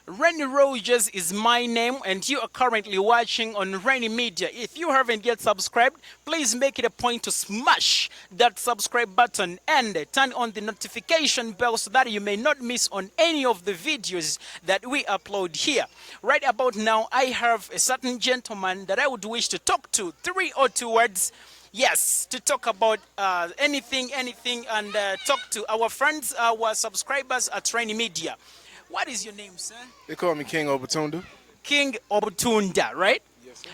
Rennie Rogers is my name, and you are currently watching on Rennie Media. If you haven't yet subscribed, please make it a point to smash that subscribe button and turn on the notification bell so that you may not miss on any of the videos that we upload here. Right about now, I have a certain gentleman that I would wish to talk to. 3 or 2 words. Yes, to talk about anything, and talk to our friends, our subscribers at Rennie Media. What is your name, sir? They call me King Obatunda. King Obutunda, right? Yes, sir.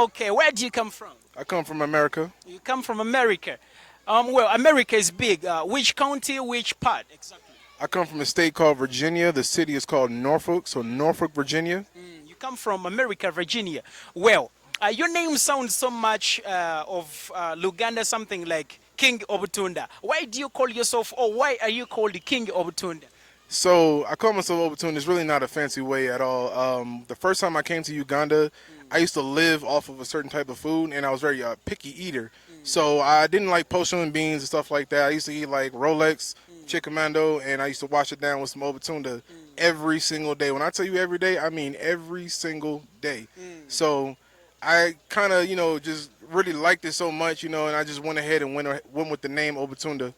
Okay, where do you come from? I come from America. You come from America. Well, America is big. Which county, which part exactly? I come from a state called Virginia. The city is called Norfolk, so Norfolk, Virginia. You come from America, Virginia. Well, your name sounds so much of Luganda, something like King Obutunda. Why do you call yourself, or why are you called King Obutunda? So I call myself Obatunda. It's really not a fancy way at all. The first time I came to Uganda, I used to live off of a certain type of food, and I was very picky eater. So I didn't like poached human beans and stuff like that. I used to eat like Rolex, chicken mando, and I used to wash it down with some Obatunda every single day. When I tell you every day, I mean every single day. So I kind of, just really liked it so much, and I just went ahead and went with the name Obatunda.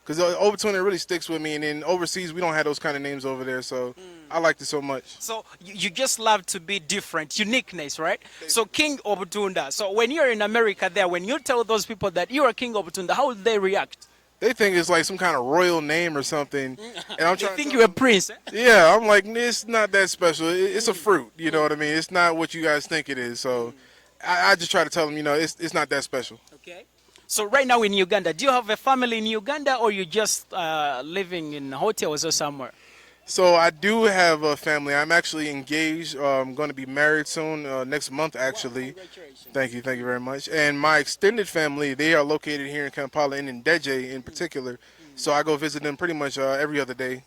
Because Obatunda really sticks with me, and then overseas we don't have those kind of names over there, so I liked it so much. So you just love to be different, uniqueness, right? So King Obutunda. So when you're in America there, when you tell those people that you are King Obutunda, how would they react? They think it's like some kind of royal name or something, and I'm They trying. think you're a prince. Eh? Yeah, I'm like, it's not that special. It's a fruit, you know what I mean? It's not what you guys think it is. So I just try to tell them, it's not that special. Okay. So right now in Uganda, do you have a family in Uganda, or you just living in hotels or somewhere? So I do have a family. I'm actually engaged. I'm going to be married soon, next month actually. Wow, congratulations. Thank you very much. And my extended family, they are located here in Kampala and in Deje in particular. So I go visit them pretty much every other day.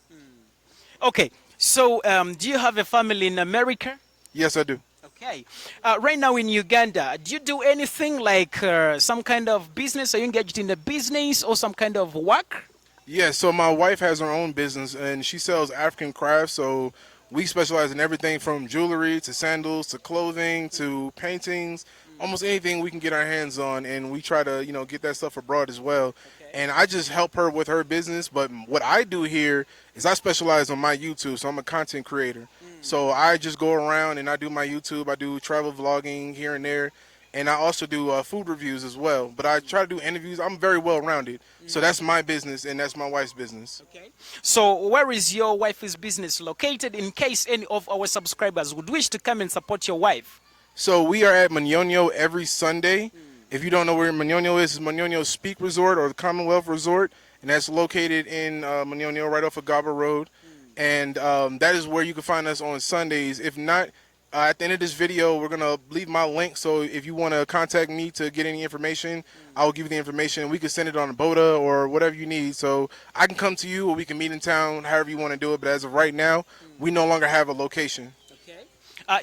Okay. So do you have a family in America? Yes, I do. Okay. Right now in Uganda, do you do anything like some kind of business? Are you engaged in a business or some kind of work? Yeah, so my wife has her own business and she sells African crafts. So we specialize in everything from jewelry to sandals to clothing to paintings, almost anything we can get our hands on. And we try to, get that stuff abroad as well. And I just help her with her business. But what I do here is I specialize on my YouTube. So I'm a content creator. So I just go around and I do my YouTube. I do travel vlogging here and there. And I also do food reviews as well. But I try to do interviews. I'm very well rounded. So that's my business and that's my wife's business. Okay. So where is your wife's business located in case any of our subscribers would wish to come and support your wife? So we are at Manyonyo every Sunday. If you don't know where Manyonyo is, it's Manyonyo Speak Resort or the Commonwealth Resort. And that's located in Manyonyo right off of Gaba Road. And that is where you can find us on Sundays. If not, at the end of this video, we're going to leave my link. So if you want to contact me to get any information, I will give you the information. We can send it on a BOTA or whatever you need. So I can come to you or we can meet in town, however you want to do it. But as of right now, we no longer have a location. Okay.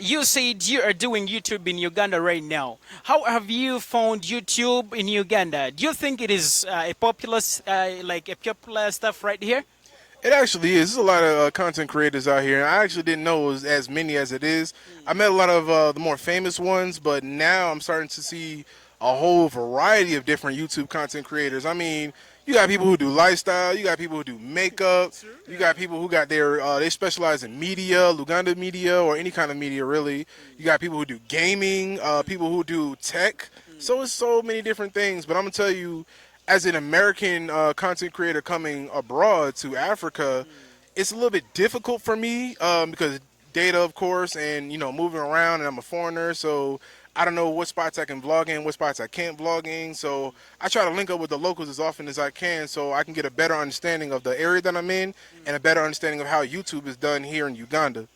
You said you are doing YouTube in Uganda right now. How have you found YouTube in Uganda? Do you think it is a popular stuff right here? It actually is. There's a lot of content creators out here. I actually didn't know it was as many as it is. I met a lot of the more famous ones, but now I'm starting to see a whole variety of different YouTube content creators. I mean, you got people who do lifestyle, you got people who do makeup, you got people who got they specialize in media, Luganda media, or any kind of media really. You got people who do gaming, people who do tech. So it's so many different things, but I'm going to tell you, as an American content creator coming abroad to Africa, it's a little bit difficult for me because data, of course, and, moving around, and I'm a foreigner, so I don't know what spots I can vlog in, what spots I can't vlog in. So I try to link up with the locals as often as I can so I can get a better understanding of the area that I'm in and a better understanding of how YouTube is done here in Uganda.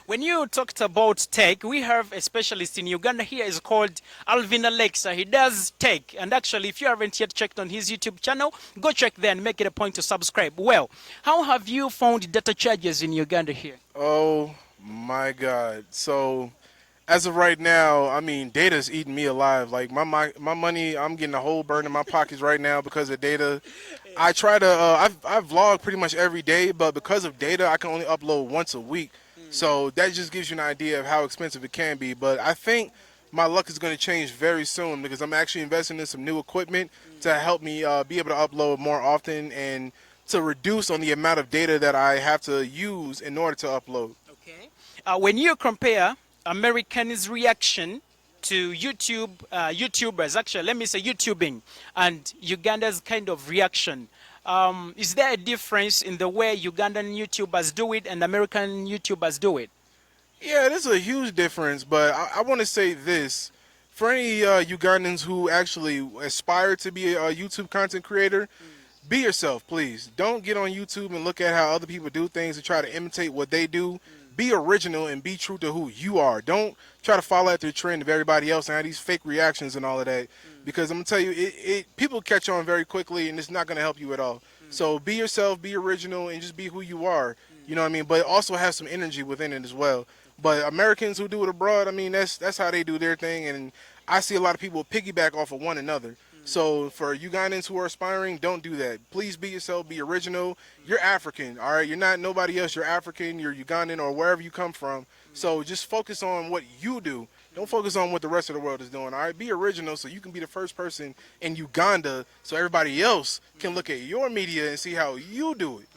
When you talked about tech, we have a specialist in Uganda here is called Alvin Alexa. He does tech. And actually, if you haven't yet checked on his YouTube channel, go check there and make it a point to subscribe. Well, how have you found data charges in Uganda here? Oh, my God. So As of right now, I mean, data's eating me alive. Like my money, I'm getting a hole burned in my pockets right now because of data. I try to, I vlog pretty much every day, but because of data, I can only upload once a week. So that just gives you an idea of how expensive it can be. But I think my luck is going to change very soon because I'm actually investing in some new equipment to help me be able to upload more often and to reduce on the amount of data that I have to use in order to upload. Okay. When you compare Americans' reaction to YouTubers, actually, let me say YouTubing, and Uganda's kind of reaction, is there a difference in the way Ugandan YouTubers do it and American YouTubers do it? Yeah, there's a huge difference, but I want to say this. For any Ugandans who actually aspire to be a YouTube content creator, be yourself, please. Don't get on YouTube and look at how other people do things and try to imitate what they do. Be original and be true to who you are. Don't try to follow after the trend of everybody else and have these fake reactions and all of that. Because I'm gonna tell you, people catch on very quickly and it's not gonna help you at all. So be yourself, be original, and just be who you are. You know what I mean? But also have some energy within it as well. But Americans who do it abroad, I mean, that's how they do their thing, and I see a lot of people piggyback off of one another. So for Ugandans who are aspiring, don't do that. Please be yourself, be original. You're African, all right? You're not nobody else. You're African, you're Ugandan, or wherever you come from. So just focus on what you do. Don't focus on what the rest of the world is doing, all right? Be original so you can be the first person in Uganda so everybody else can look at your media and see how you do it.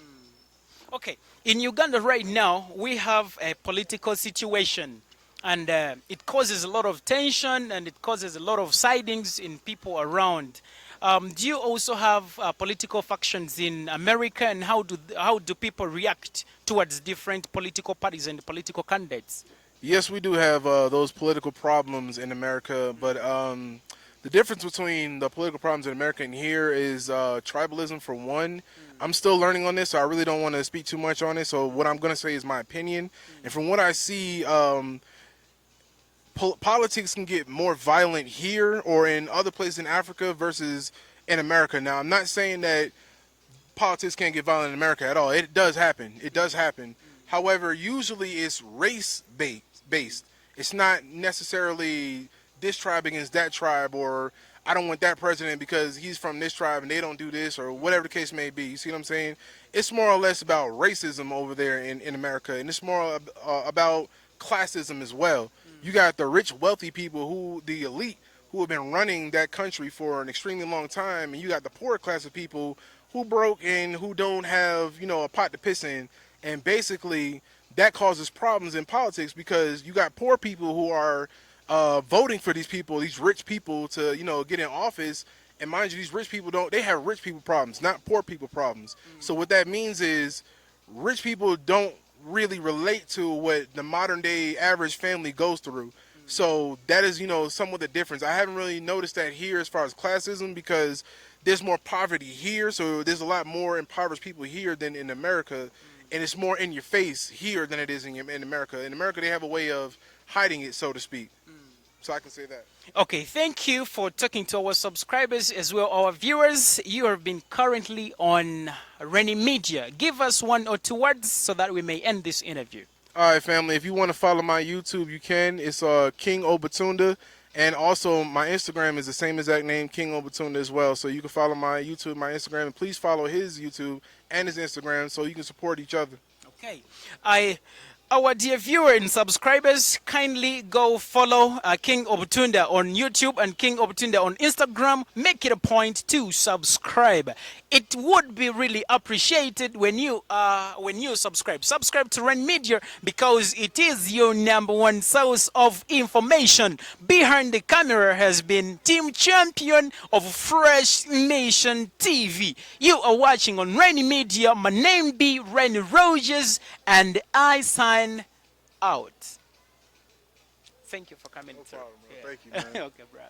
Okay, in Uganda right now, we have a political situation, and it causes a lot of tension and it causes a lot of sidings in people around. Do you also have political factions in America, and how do people react towards different political parties and political candidates? Yes, we do have those political problems in America, but the difference between the political problems in America and here is tribalism, for one. I'm still learning on this, so I really don't want to speak too much on it. So what I'm going to say is my opinion. And from what I see, politics can get more violent here or in other places in Africa versus in America. Now, I'm not saying that politics can't get violent in America at all. It does happen. It does happen. However, usually it's race based. It's not necessarily this tribe against that tribe, or I don't want that president because he's from this tribe and they don't do this, or whatever the case may be. You see what I'm saying? It's more or less about racism over there in America, and it's more about classism as well. You got the rich, wealthy people, the elite, who have been running that country for an extremely long time, and you got the poor class of people who broke and who don't have, a pot to piss in. And basically, that causes problems in politics because you got poor people who are voting for these people, these rich people, to get in office. And mind you, these rich people they have rich people problems, not poor people problems. So what that means is rich people don't really relate to what the modern day average family goes through. So that is, somewhat the difference. I haven't really noticed that here as far as classism because there's more poverty here. So there's a lot more impoverished people here than in America. And it's more in your face here than it is in America. In America, they have a way of hiding it, so to speak. So I can say that. Okay, thank you for talking to our subscribers as well, our viewers. You have been currently on Rainy Media. Give us one or two words so that we may end this interview. All right, family. If you want to follow my YouTube, you can. It's King Obatunda. And also, my Instagram is the same exact name, King Obatunda, as well. So you can follow my YouTube, my Instagram, and please follow his YouTube and his Instagram so you can support each other. Okay. Our dear viewer and subscribers, kindly go follow King Obutunda on YouTube and King Obutunda on Instagram. Make it a point to subscribe. It would be really appreciated when you subscribe. Subscribe to Rain Media because it is your number one source of information. Behind the camera has been Team Champion of Fresh Nation TV. You are watching on Rainy Media. My name be Rainy Rogers, and I sign out. Thank you for coming. No problem, bro. Yeah. Thank you, man. Okay, bro.